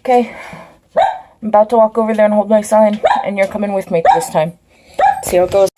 Okay, I'm about to walk over there and hold my sign, and you're coming with me this time. See how it goes.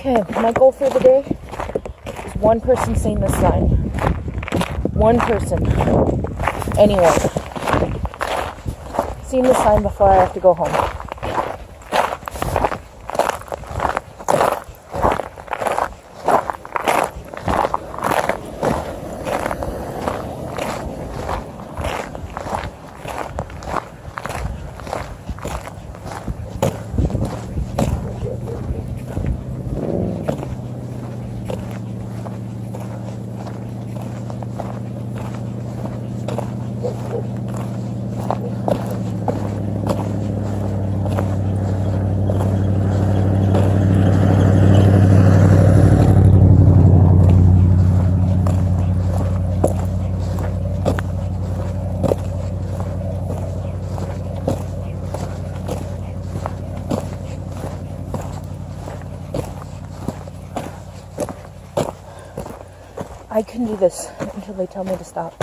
Okay, my goal for the day is one person seeing this sign. One person. Anyone. Seeing the sign before I have to go home. I can do this until they tell me to stop.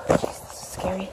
Jeez, this is scary.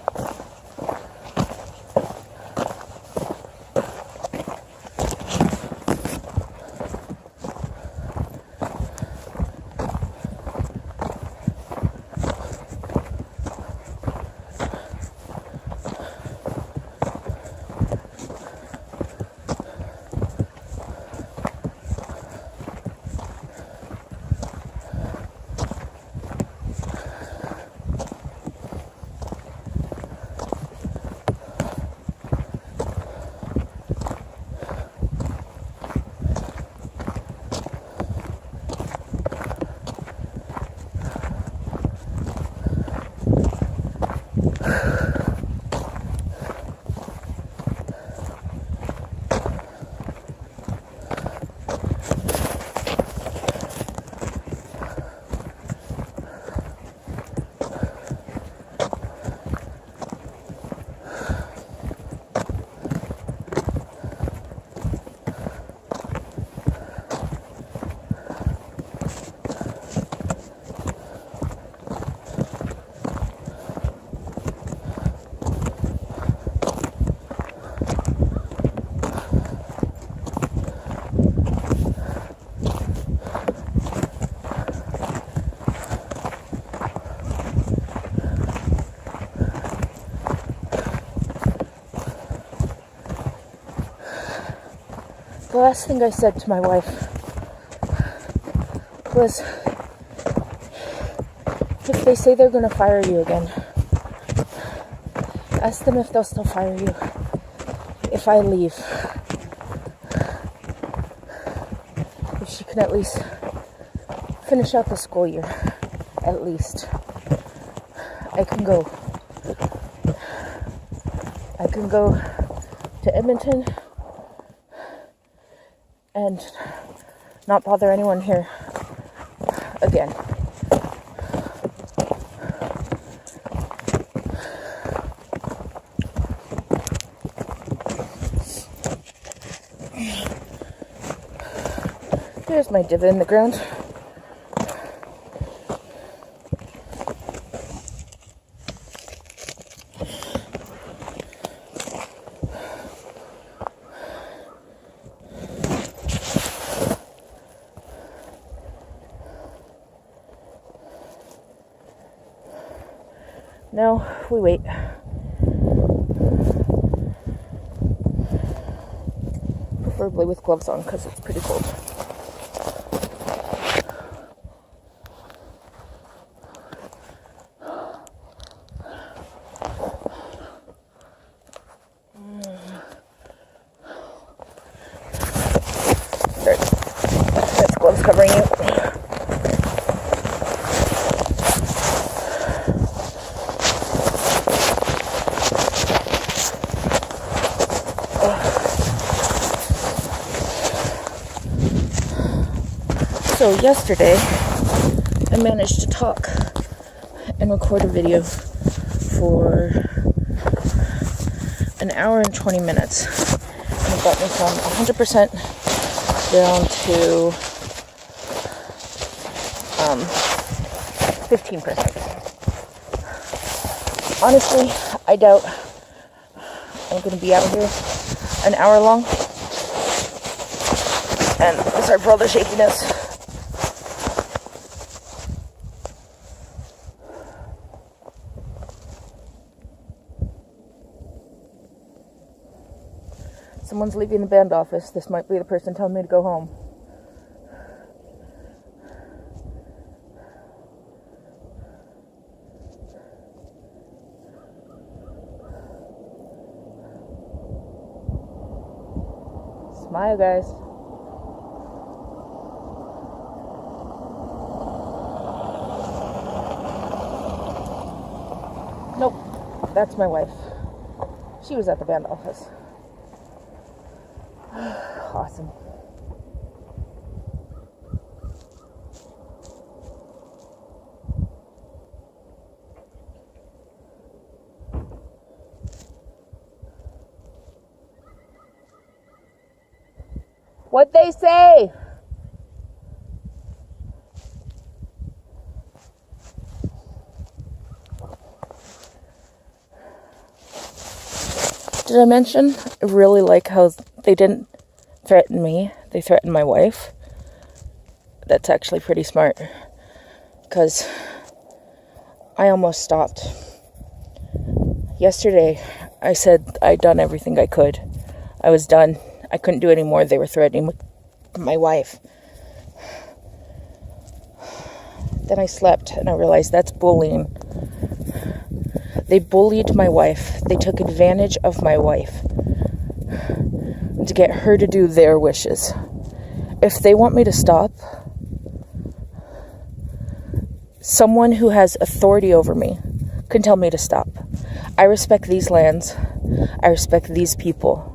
The last thing I said to my wife was, if they say they're going to fire you again, ask them if they'll still fire you if I leave. If she can at least finish out the school year, at least. I can go to Edmonton and not bother anyone here again. There's my divot in the ground. Now we wait. Preferably with gloves on because it's pretty cold. That's gloves covering you. So yesterday, I managed to talk and record a video for an hour and 20 minutes. And it got me from 100% down to 15%. Honestly, I doubt I'm going to be out here an hour long. And sorry for all the shakiness. Someone's leaving the band office. This might be the person telling me to go home. Smile, guys. Nope, that's my wife. She was at the band office. Awesome. What they say? Did I mention I really like how they didn't threaten me, they threatened my wife? That's actually pretty smart, because I almost stopped. Yesterday, I said I'd done everything I could. I was done. I couldn't do any more. They were threatening my wife. Then I slept, and I realized that's bullying. They bullied my wife. They took advantage of my wife to get her to do their wishes. If they want me to stop, someone who has authority over me can tell me to stop. I respect these lands. I respect these people.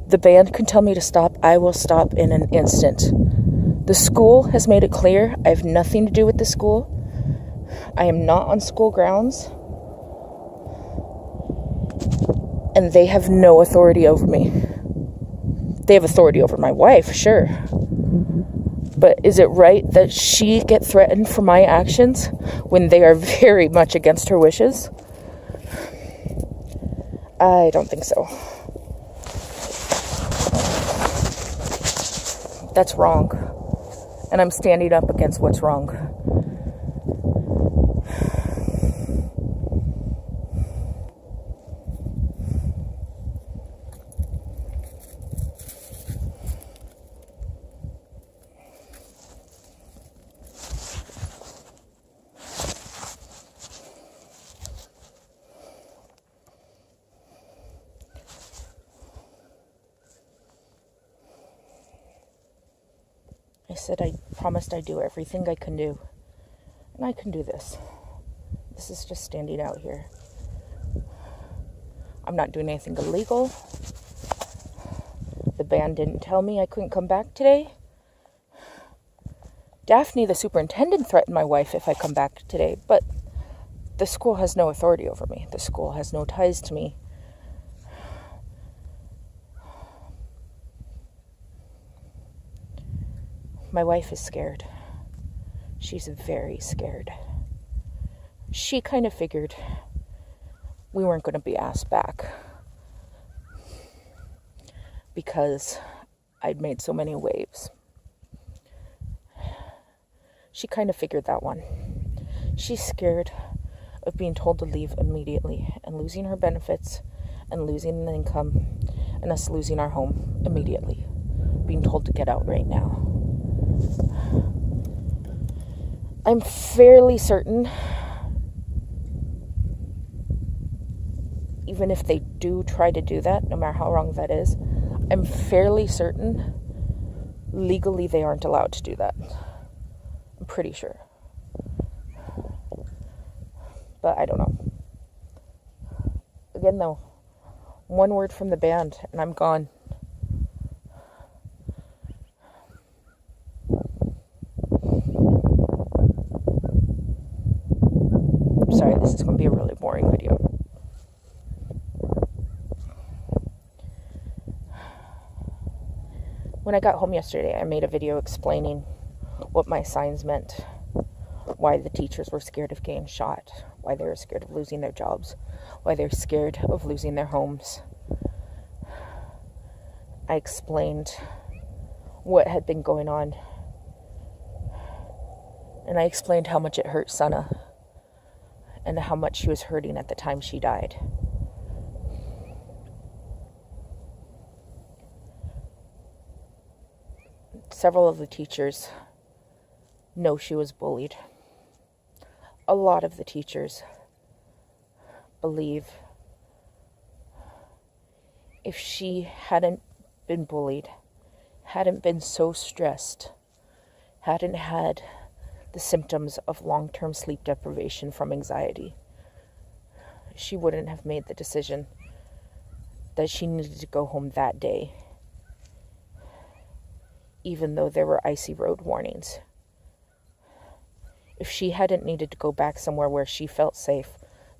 The band can tell me to stop. I will stop in an instant. The school has made it clear I have nothing to do with the school. I am not on school grounds. And they have no authority over me. They have authority over my wife, sure. But is it right that she get threatened for my actions when they are very much against her wishes? I don't think so. That's wrong. And I'm standing up against what's wrong. I said I promised I'd do everything I can do. And I can do this. This is just standing out here. I'm not doing anything illegal. The band didn't tell me I couldn't come back today. Daphne, the superintendent, threatened my wife if I come back today, but the school has no authority over me. The school has no ties to me. My wife is scared. She's very scared. She kind of figured we weren't going to be asked back because I'd made so many waves. She kind of figured that one. She's scared of being told to leave immediately and losing her benefits and losing the income and us losing our home immediately. Being told to get out right now. I'm fairly certain, even if they do try to do that, no matter how wrong that is, I'm fairly certain legally they aren't allowed to do that. I'm pretty sure. But I don't know. Again, though, one word from the band and I'm gone. Sorry, this is going to be a really boring video. When I got home yesterday, I made a video explaining what my signs meant, why the teachers were scared of getting shot, why they were scared of losing their jobs, why they're scared of losing their homes. I explained what had been going on, and I explained how much it hurt Sana and how much she was hurting at the time she died. Several of the teachers know she was bullied. A lot of the teachers believe if she hadn't been bullied, hadn't been so stressed, hadn't had the symptoms of long-term sleep deprivation from anxiety, she wouldn't have made the decision that she needed to go home that day, even though there were icy road warnings. If she hadn't needed to go back somewhere where she felt safe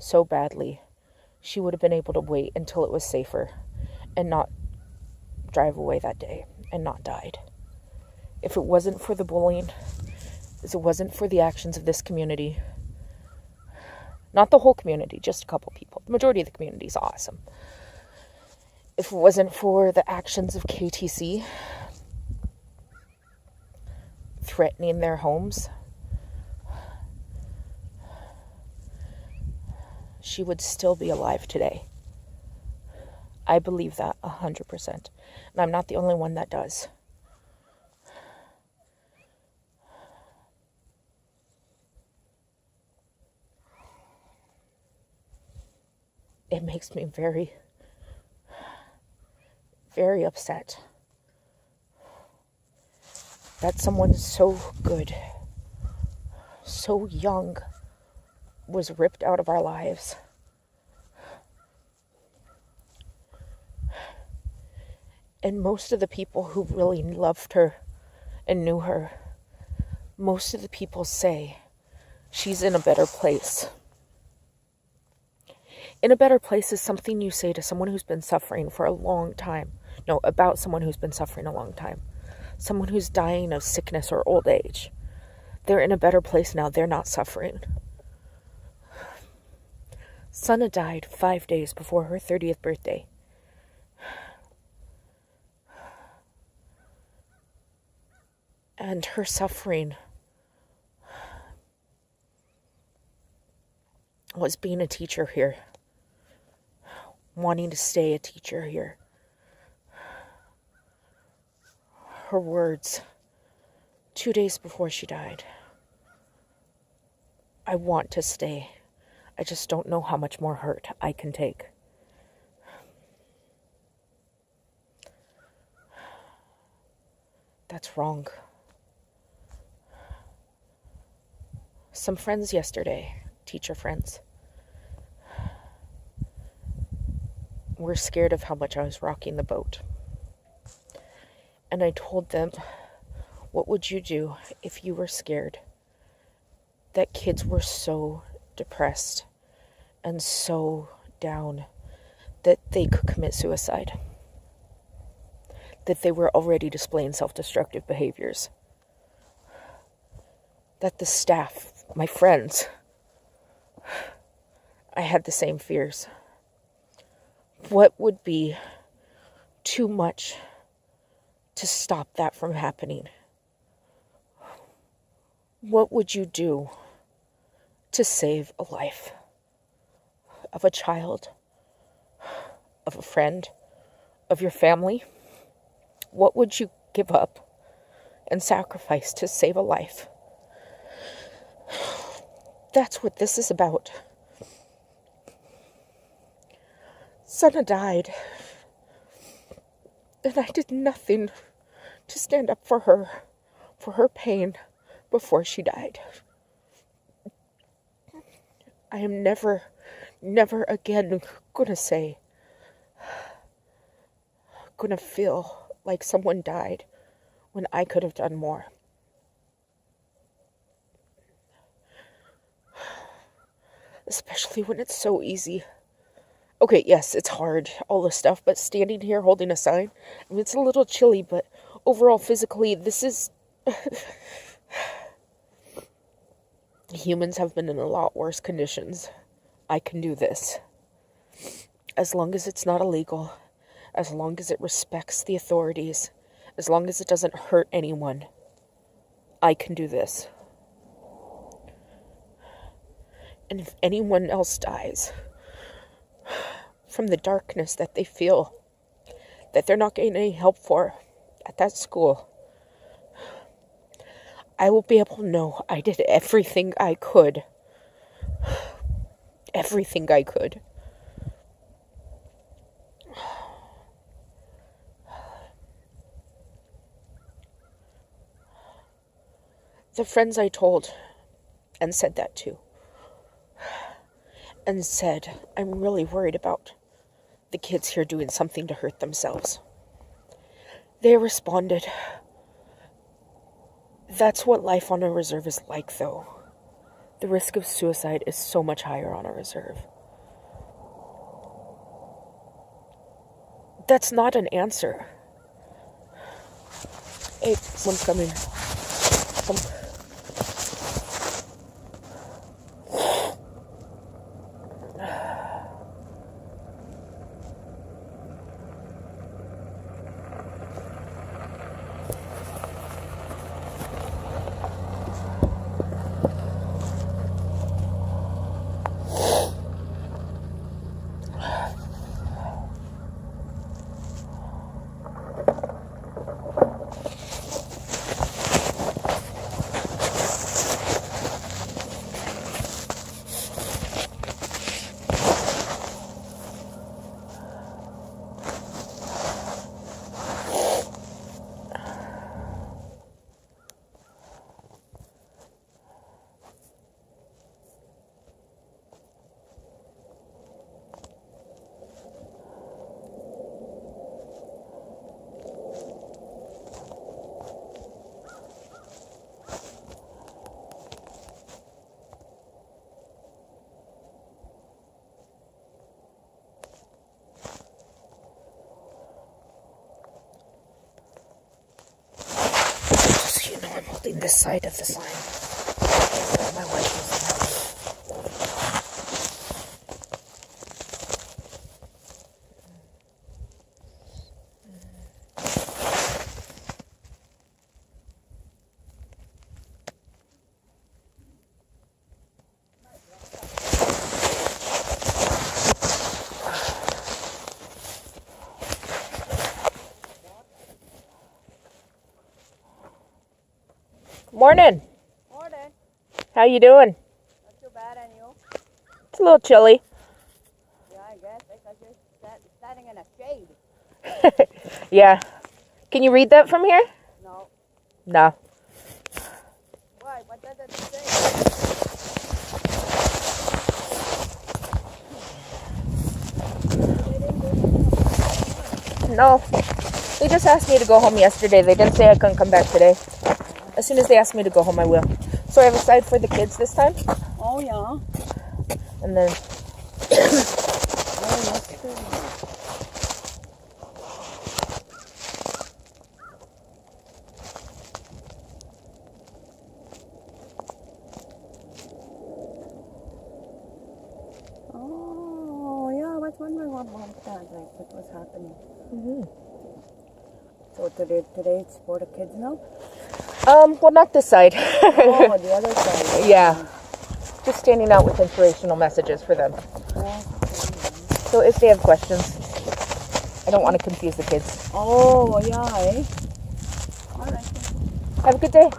so badly, she would have been able to wait until it was safer and not drive away that day and not died. If it wasn't for the bullying, if it wasn't for the actions of this community, not the whole community, just a couple people. The majority of the community is awesome. If it wasn't for the actions of KTC threatening their homes, she would still be alive today. I believe that 100%. And I'm not the only one that does. It makes me very, very upset that someone so good, so young, was ripped out of our lives. And most of the people who really loved her and knew her, most of the people say she's in a better place. In a better place is something you say to someone who's been suffering for a long time. No, about someone who's been suffering a long time. Someone who's dying of sickness or old age. They're in a better place now. They're not suffering. Sana died 5 days before her 30th birthday. And her suffering was being a teacher here. Wanting to stay a teacher here. Her words 2 days before she died. I want to stay. I just don't know how much more hurt I can take. That's wrong. Some friends yesterday, teacher friends, were scared of how much I was rocking the boat. And I told them, what would you do if you were scared that kids were so depressed and so down that they could commit suicide? That they were already displaying self-destructive behaviors? that the staff, my friends, I had the same fears. What would be too much to stop that from happening? What would you do to save a life of a child, of a friend, of your family? What would you give up and sacrifice to save a life? That's what this is about. Sana died, and I did nothing to stand up for her pain before she died. I am never again gonna feel like someone died when I could have done more. Especially when it's so easy. Okay, yes, it's hard, all this stuff, but standing here holding a sign, I mean, it's a little chilly, but overall, physically, this is... Humans have been in a lot worse conditions. I can do this. As long as it's not illegal, as long as it respects the authorities, as long as it doesn't hurt anyone, I can do this. And if anyone else dies from the darkness that they feel, that they're not getting any help for at that school, I will be able to know I did everything I could. Everything I could. The friends I told and said that to, and said, I'm really worried about the kids here doing something to hurt themselves. They responded, that's what life on a reserve is like, though. The risk of suicide is so much higher on a reserve. That's not an answer. Hey, someone's coming. I'm holding this side of the sign. My wife Morning. Morning. How you doing? Not too bad, and you? It's a little chilly. Yeah, I guess, because you're standing in a shade. Yeah. Can you read that from here? No. No. Why? What does it say? No. They just asked me to go home yesterday. They didn't say I couldn't come back today. As soon as they ask me to go home, I will. So I have a side for the kids this time. Oh, yeah. And then... Oh, that's good. Oh, yeah, I was wondering what Mom thought, like, what was happening. Mm-hmm. So today it's for the kids now? Well, not this side. Oh, the other side. Yeah. Just standing out with inspirational messages for them. Yeah. So if they have questions, I don't want to confuse the kids. Oh, yeah, eh? All right. Have a good day.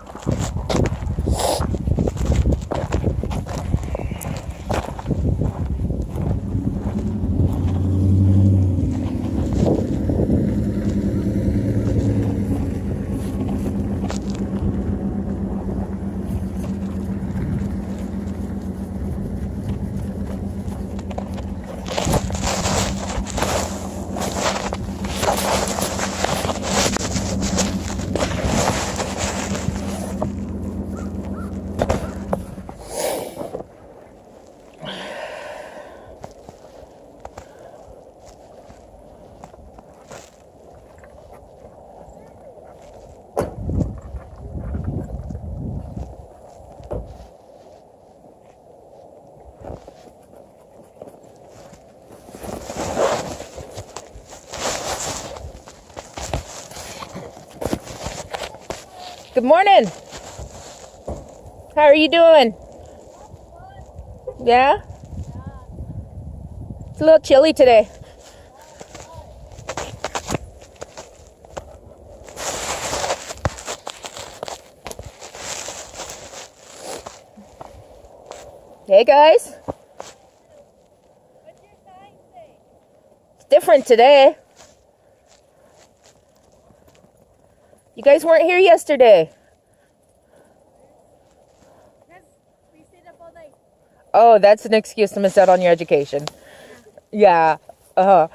Good morning. How are you doing? Yeah? It's a little chilly today. Hey guys. What's your sign say? It's different today. You guys weren't here yesterday. We stayed up all night. Oh, that's an excuse to miss out on your education. Yeah. Do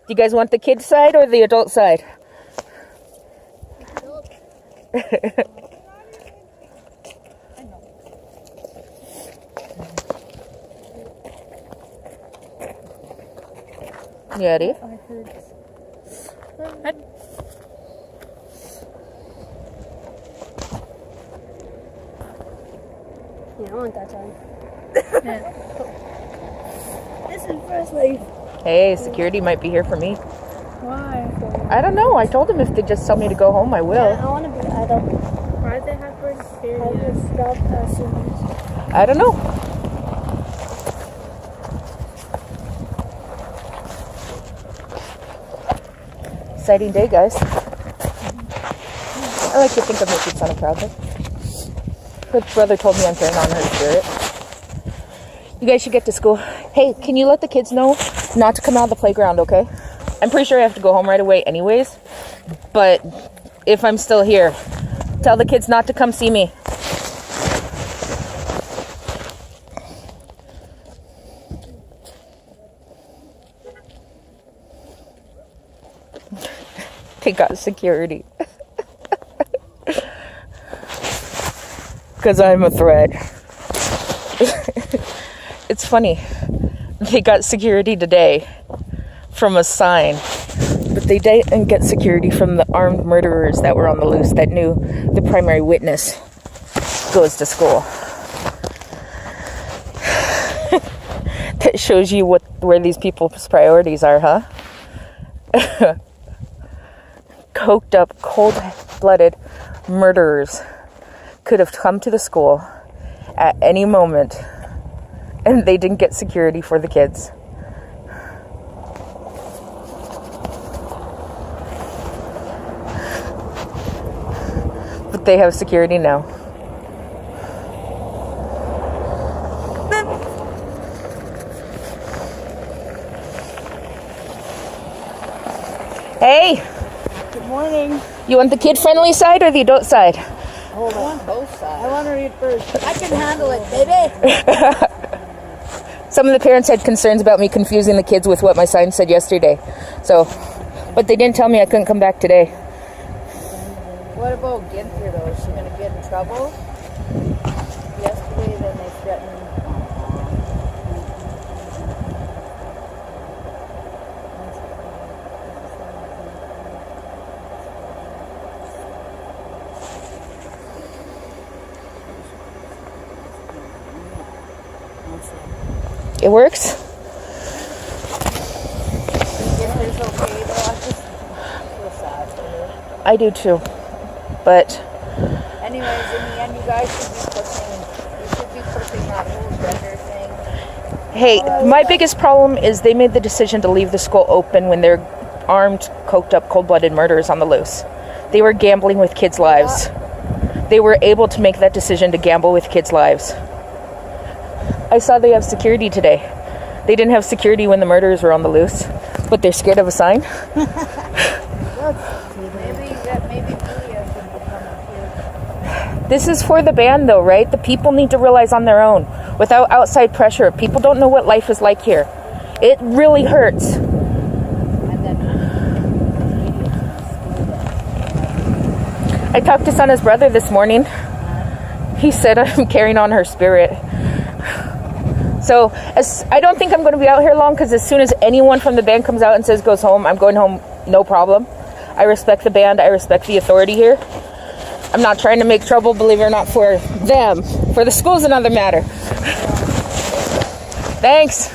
you guys want the kids side or the adult side? You ready? Yeah, I want that sign. This is first life. Hey, security might be here for me. Why? I don't know. I told them if they just tell me to go home, I will. I want to be adult. Why did they have for I experience? will stop as soon as. I don't know. Exciting day, guys. I like to think of making son proud. Her brother told me I'm carrying on her spirit. You guys should get to school. Hey, can you let the kids know not to come out of the playground, okay? I'm pretty sure I have to go home right away anyways. But if I'm still here, tell the kids not to come see me. They got security. Because I'm a threat. It's funny. They got security today from a sign. But they didn't get security from the armed murderers that were on the loose that knew the primary witness goes to school. That shows you where these people's priorities are, huh? Coked up, cold-blooded murderers could have come to the school at any moment, and they didn't get security for the kids. But they have security now. Hey! Good morning. You want the kid-friendly side or the adult side? Hold on. I want both sides. I want to read first. I can handle it, baby. Some of the parents had concerns about me confusing the kids with what my sign said yesterday. So, but they didn't tell me I couldn't come back today. What about Ginther, though? Is she going to get in trouble? Yesterday, then they threatened. counseling. It works? If it's okay, though, I just feel sad for her. I do too. But Anyways, in the end, you guys should be pushing that whole gender thing. hey, my biggest problem is they made the decision to leave the school open when they're armed, coked up, cold-blooded murderers on the loose. They were gambling with kids' lives. They were able to make that decision to gamble with kids' lives. I saw they have security today. They didn't have security when the murderers were on the loose, but they're scared of a sign. Maybe Julia should become a kid. This is for the band, though, right? The people need to realize on their own, without outside pressure. People don't know what life is like here. It really hurts. And then I talked to Sana's brother this morning. He said I'm carrying on her spirit. So I don't think I'm going to be out here long, because as soon as anyone from the band comes out and says goes home, I'm going home, no problem. I respect the band. I respect the authority here. I'm not trying to make trouble, believe it or not, for them. For the school's another matter. Thanks.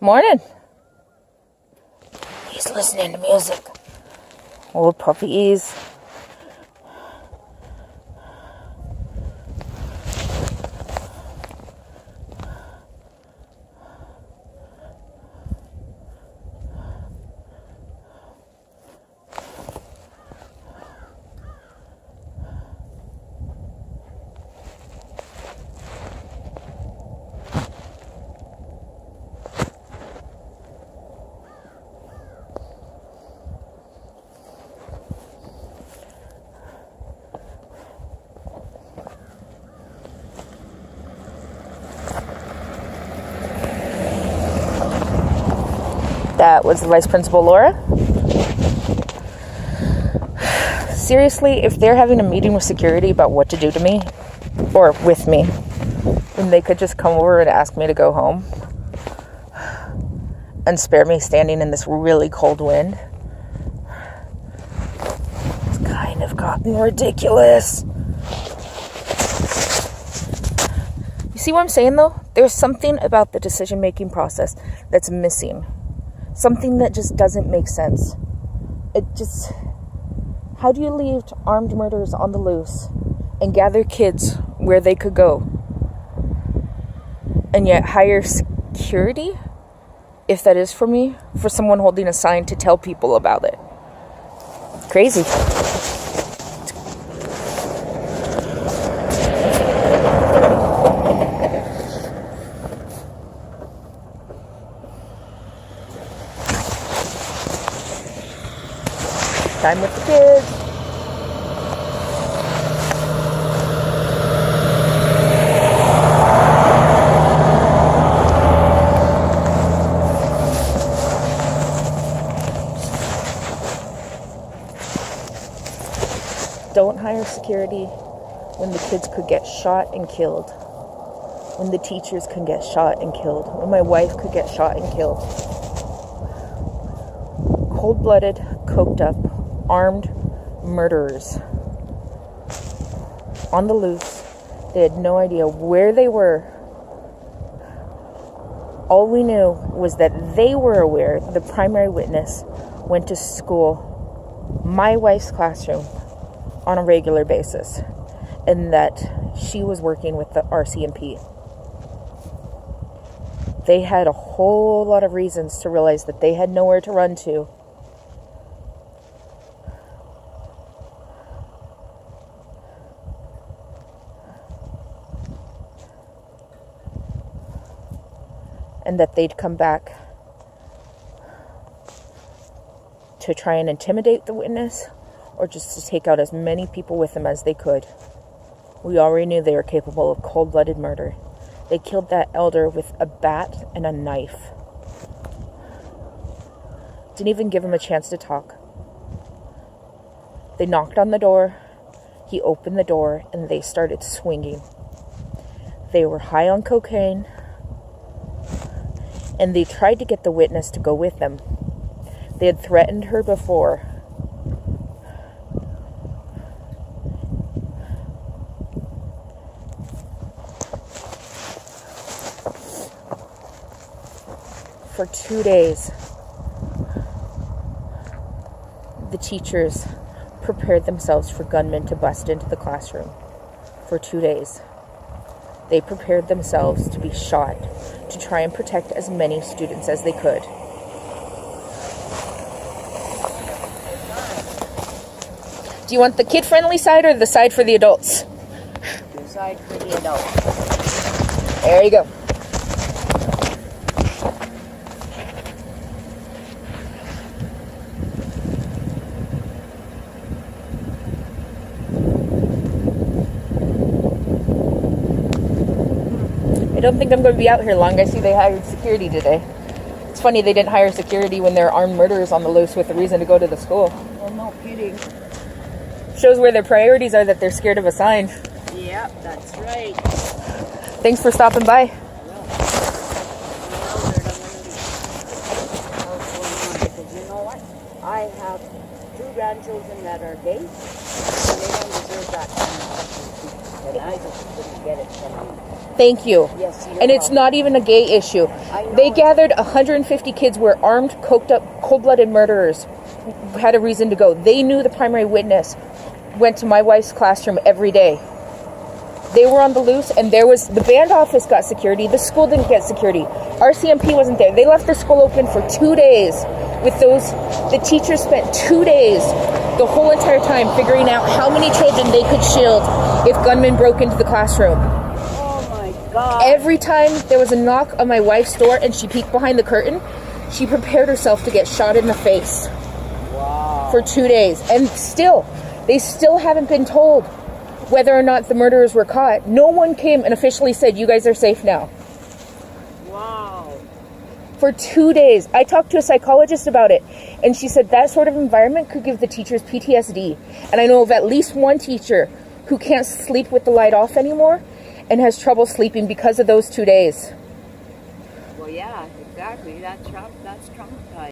Morning. He's listening to music. Old puppies. That was the Vice Principal, Laura. Seriously, if they're having a meeting with security about what to do to me, or with me, then they could just come over and ask me to go home and spare me standing in this really cold wind. It's kind of gotten ridiculous. You see what I'm saying, though? There's something about the decision-making process that's missing. Something that just doesn't make sense. How do you leave armed murderers on the loose and gather kids where they could go, and yet hire security, if that is for me, for someone holding a sign to tell people about it? Crazy. Time with the kids. Don't hire security when the kids could get shot and killed. When the teachers could get shot and killed. When my wife could get shot and killed. Cold-blooded, coked up, armed murderers on the loose. They had no idea where they were. All we knew was that they were aware the primary witness went to school, my wife's classroom, on a regular basis, and that she was working with the RCMP. They had a whole lot of reasons to realize that they had nowhere to run to. and that they'd come back to try and intimidate the witness or just to take out as many people with them as they could. We already knew they were capable of cold-blooded murder. They killed that elder with a bat and a knife. Didn't even give him a chance to talk. They knocked on the door. He opened the door and they started swinging. They were high on cocaine, and they tried to get the witness to go with them. They had threatened her before. For 2 days, the teachers prepared themselves for gunmen to bust into the classroom. For 2 days, they prepared themselves to be shot to try and protect as many students as they could. Do you want the kid-friendly side or the side for the adults? The side for the adults. There you go. I don't think I'm going to be out here long. I see they hired security today. It's funny they didn't hire security when there are armed murderers on the loose with a reason to go to the school. Well, no kidding. Shows where their priorities are, that they're scared of a sign. Yeah, that's right. Thanks for stopping by. Because you know what? I have 2 grandchildren that are gay, and they don't deserve that kind of opportunity. And I just couldn't get it from you. Thank you. Yes, you're And it's welcome. not even a gay issue. I know. They gathered 150 kids were armed, coked up, cold-blooded murderers who had a reason to go. They knew the primary witness went to my wife's classroom every day. They were on the loose, and there was the band office got security. The school didn't get security. RCMP wasn't there. They left the school open for 2 days. With those, the teachers spent 2 days, the whole entire time, figuring out how many children they could shield if gunmen broke into the classroom. Oh my God. Every time there was a knock on my wife's door and she peeked behind the curtain, she prepared herself to get shot in the face. Wow. For 2 days. And still, they still haven't been told whether or not the murderers were caught. No one came and officially said, you guys are safe now. Wow. For 2 days. I talked to a psychologist about it, and she said that sort of environment could give the teachers PTSD. And I know of at least one teacher who can't sleep with the light off anymore and has trouble sleeping because of those 2 days. Well, yeah, exactly. That's trauma.